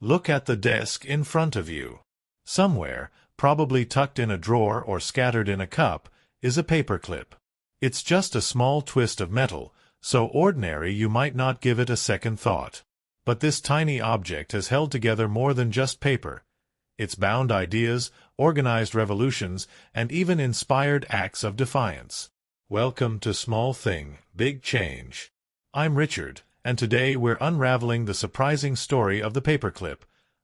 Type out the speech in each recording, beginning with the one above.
Look at the desk in front of you. Somewhere, probably tucked in a drawer or scattered in a cup, is a paperclip. It's just a small twist of metal, so ordinary you might not give it a second thought. But this tiny object has held together more than just paper. It's bound ideas, organized revolutions, and even inspired acts of defiance. Welcome to Small Thing, Big Change. I'm Richard, and today we're unraveling the surprising story of the paperclip,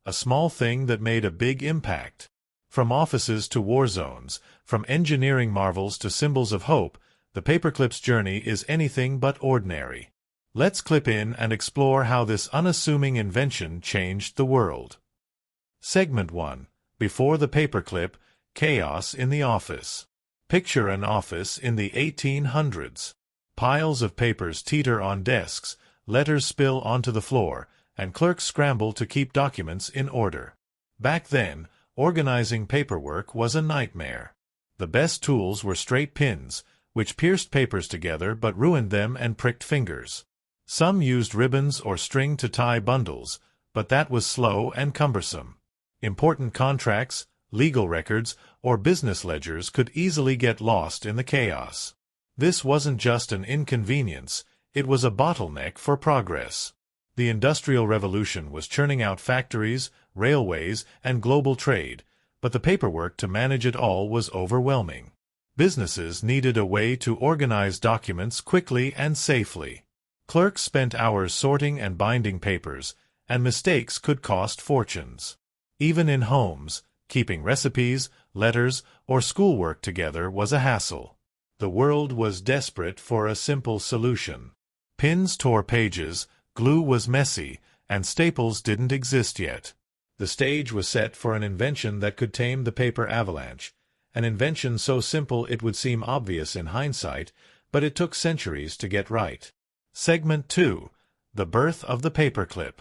a small thing that made a big impact. From offices to war zones, from engineering marvels to symbols of hope, the paperclip's journey is anything but ordinary. Let's clip in and explore how this unassuming invention changed the world. Segment 1. Before the paperclip, chaos in the office. Picture an office in the 1800s. Piles of papers teeter on desks, letters spill onto the floor, and clerks scramble to keep documents in order. Back then, organizing paperwork was a nightmare. The best tools were straight pins, which pierced papers together but ruined them and pricked fingers. Some used ribbons or string to tie bundles, but that was slow and cumbersome. Important contracts, legal records, or business ledgers could easily get lost in the chaos. This wasn't just an inconvenience, it was a bottleneck for progress. The Industrial Revolution was churning out factories, railways, and global trade, but the paperwork to manage it all was overwhelming. Businesses needed a way to organize documents quickly and safely. Clerks spent hours sorting and binding papers, and mistakes could cost fortunes. Even in homes, keeping recipes, letters, or schoolwork together was a hassle. The world was desperate for a simple solution. Pins tore pages, glue was messy, and staples didn't exist yet. The stage was set for an invention that could tame the paper avalanche, an invention so simple it would seem obvious in hindsight, but it took centuries to get right. Segment 2. The birth of the paperclip.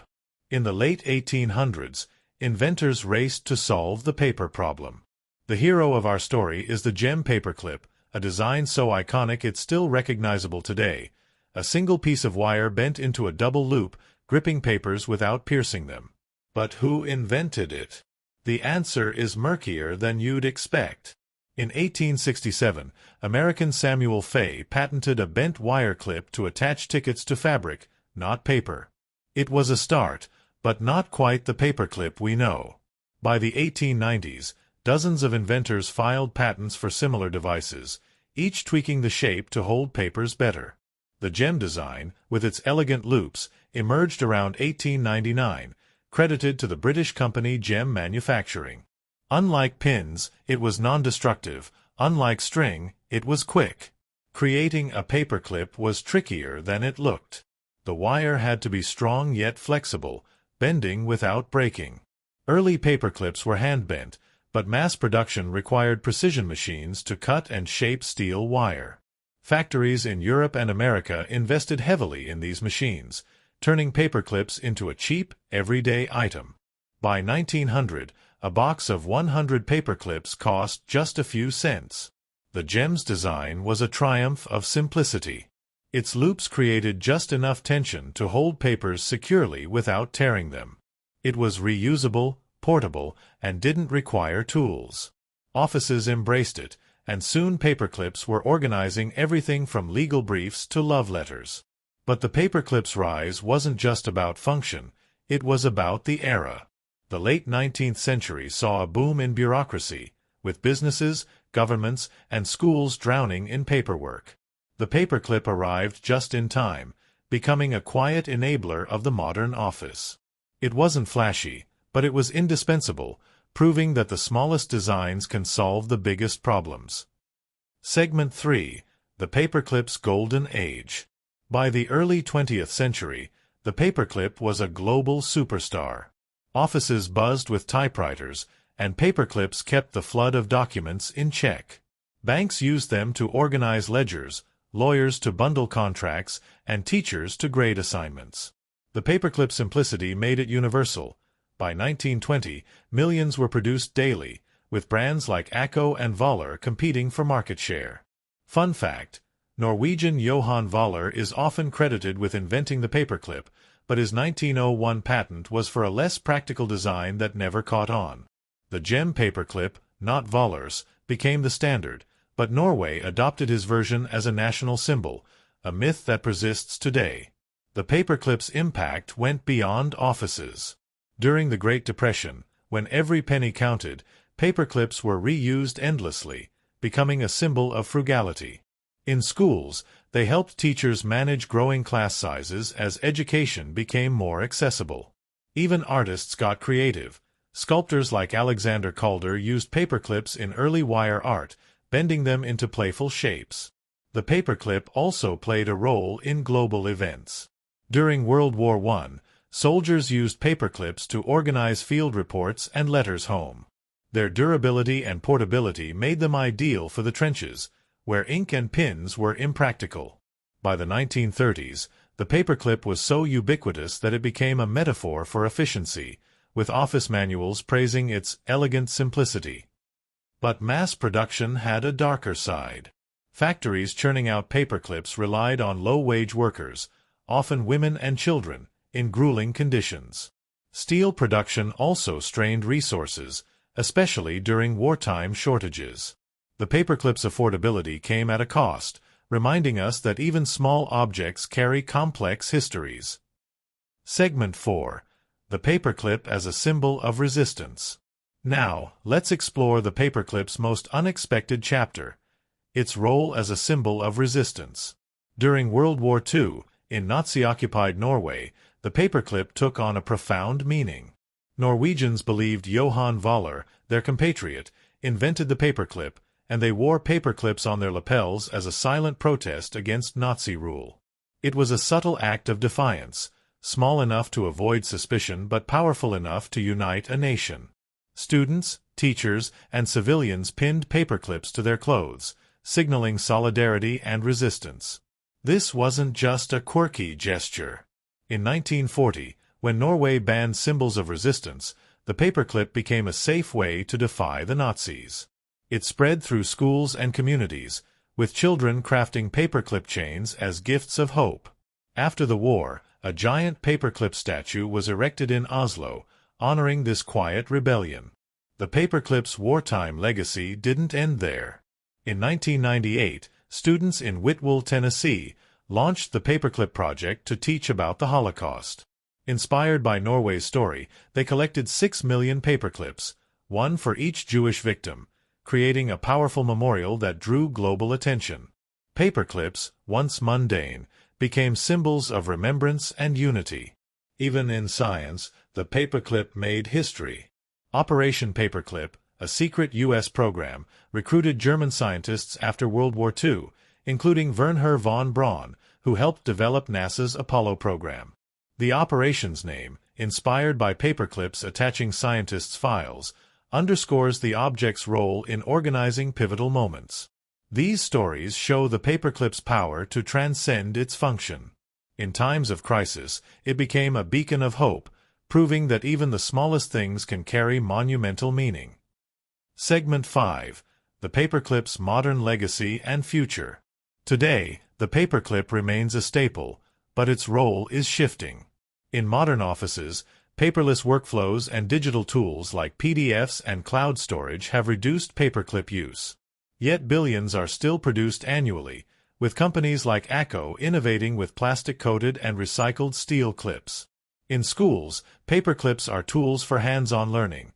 In the late 1800s, inventors raced to solve the paper problem. The hero of our story is the gem paperclip, a design so iconic it's still recognizable today. A single piece of wire bent into a double loop, gripping papers without piercing them. But who invented it? The answer is murkier than you'd expect. In 1867, American Samuel Fay patented a bent wire clip to attach tickets to fabric, not paper. It was a start, but not quite the paperclip we know. By the 1890s, dozens of inventors filed patents for similar devices, each tweaking the shape to hold papers better. The gem design, with its elegant loops, emerged around 1899, credited to the British company Gem Manufacturing. Unlike pins, it was non-destructive. Unlike string, it was quick. Creating a paperclip was trickier than it looked. The wire had to be strong yet flexible, bending without breaking. Early paperclips were hand-bent, but mass production required precision machines to cut and shape steel wire. Factories in Europe and America invested heavily in these machines, turning paperclips into a cheap, everyday item. By 1900, a box of 100 paperclips cost just a few cents. The gem's design was a triumph of simplicity. Its loops created just enough tension to hold papers securely without tearing them. It was reusable, portable, and didn't require tools. Offices embraced it, and soon paperclips were organizing everything from legal briefs to love letters. But the paperclip's rise wasn't just about function, it was about the era. The late 19th century saw a boom in bureaucracy, with businesses, governments, and schools drowning in paperwork. The paperclip arrived just in time, becoming a quiet enabler of the modern office. It wasn't flashy, but it was indispensable, proving that the smallest designs can solve the biggest problems. Segment 3. The paperclip's golden age. By the early 20th century, the paperclip was a global superstar. Offices buzzed with typewriters, and paperclips kept the flood of documents in check. Banks used them to organize ledgers, lawyers to bundle contracts, and teachers to grade assignments. The paperclip simplicity made it universal. By 1920, millions were produced daily, with brands like Acko and Voller competing for market share. Fun fact: Norwegian Johan Voller is often credited with inventing the paperclip, but his 1901 patent was for a less practical design that never caught on. The gem paperclip, not volors, became the standard, but Norway adopted his version as a national symbol, a myth that persists today. The paperclip's impact went beyond offices. During the Great Depression, when every penny counted, paperclips were reused endlessly, becoming a symbol of frugality. In schools, they helped teachers manage growing class sizes as education became more accessible. Even artists got creative. Sculptors like Alexander Calder used paperclips in early wire art, bending them into playful shapes. The paperclip also played a role in global events. During World War I, soldiers used paperclips to organize field reports and letters home. Their durability and portability made them ideal for the trenches, where ink and pins were impractical. By the 1930s, the paperclip was so ubiquitous that it became a metaphor for efficiency, with office manuals praising its elegant simplicity. But mass production had a darker side. Factories churning out paperclips relied on low-wage workers, often women and children, in grueling conditions. Steel production also strained resources, especially during wartime shortages. The paperclip's affordability came at a cost, reminding us that even small objects carry complex histories. Segment 4. The paperclip as a symbol of resistance. Now, let's explore the paperclip's most unexpected chapter, its role as a symbol of resistance. During World War II, in Nazi-occupied Norway, the paperclip took on a profound meaning. Norwegians believed Johan Voller, their compatriot, invented the paperclip, and they wore paperclips on their lapels as a silent protest against Nazi rule. It was a subtle act of defiance, small enough to avoid suspicion but powerful enough to unite a nation. Students, teachers, and civilians pinned paperclips to their clothes, signaling solidarity and resistance. This wasn't just a quirky gesture. In 1940, when Norway banned symbols of resistance, the paperclip became a safe way to defy the Nazis. It spread through schools and communities, with children crafting paperclip chains as gifts of hope. After the war, a giant paperclip statue was erected in Oslo, honoring this quiet rebellion. The paperclip's wartime legacy didn't end there. In 1998, students in Whitwell, Tennessee, launched the Paperclip Project to teach about the Holocaust. Inspired by Norway's story, they collected 6 million paperclips, one for each Jewish victim, creating a powerful memorial that drew global attention. Paperclips, once mundane, became symbols of remembrance and unity. Even in science, the paperclip made history. Operation Paperclip, a secret U.S. program, recruited German scientists after World War II, including Wernher von Braun, who helped develop NASA's Apollo program. The operation's name, inspired by paperclips attaching scientists' files, underscores the object's role in organizing pivotal moments. These stories show the paperclip's power to transcend its function. In times of crisis, it became a beacon of hope, proving that even the smallest things can carry monumental meaning. Segment 5. The paperclip's modern legacy and future. Today, the paperclip remains a staple, but its role is shifting. In modern offices, paperless workflows and digital tools like PDFs and cloud storage have reduced paperclip use. Yet billions are still produced annually, with companies like ACO innovating with plastic-coated and recycled steel clips. In schools, paperclips are tools for hands-on learning.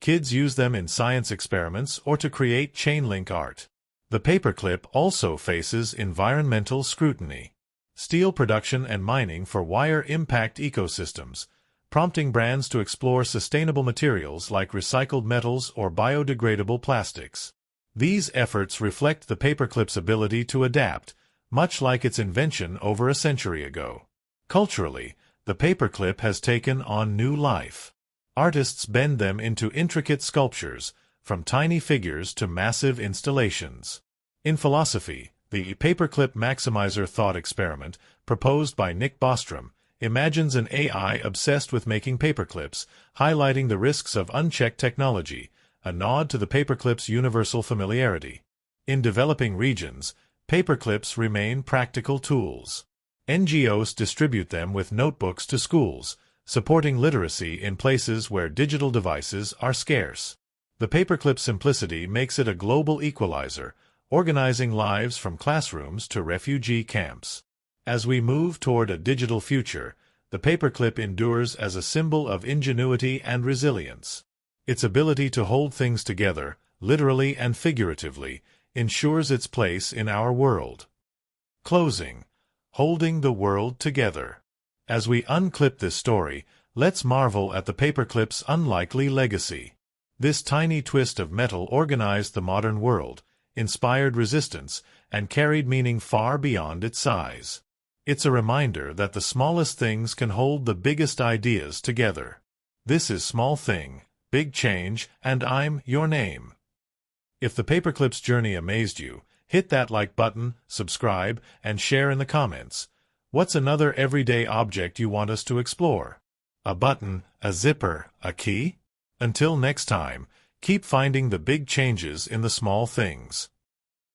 Kids use them in science experiments or to create chain-link art. The paperclip also faces environmental scrutiny. Steel production and mining for wire impact ecosystems, prompting brands to explore sustainable materials like recycled metals or biodegradable plastics. These efforts reflect the paperclip's ability to adapt, much like its invention over a century ago. Culturally, the paperclip has taken on new life. Artists bend them into intricate sculptures, from tiny figures to massive installations. In philosophy, the paperclip maximizer thought experiment, proposed by Nick Bostrom, imagines an AI obsessed with making paperclips, highlighting the risks of unchecked technology, a nod to the paperclip's universal familiarity. In developing regions, paperclips remain practical tools. NGOs distribute them with notebooks to schools, supporting literacy in places where digital devices are scarce. The paperclip simplicity makes it a global equalizer, organizing lives from classrooms to refugee camps. As we move toward a digital future, the paperclip endures as a symbol of ingenuity and resilience. Its ability to hold things together, literally and figuratively, ensures its place in our world. Closing. Holding the world together. As we unclip this story, let's marvel at the paperclip's unlikely legacy. This tiny twist of metal organized the modern world, inspired resistance, and carried meaning far beyond its size. It's a reminder that the smallest things can hold the biggest ideas together. This is Small Thing, Big Change, and I'm your name. If the paperclip's journey amazed you, hit that like button, subscribe, and share in the comments. What's another everyday object you want us to explore? A button, a zipper, a key? Until next time, keep finding the big changes in the small things.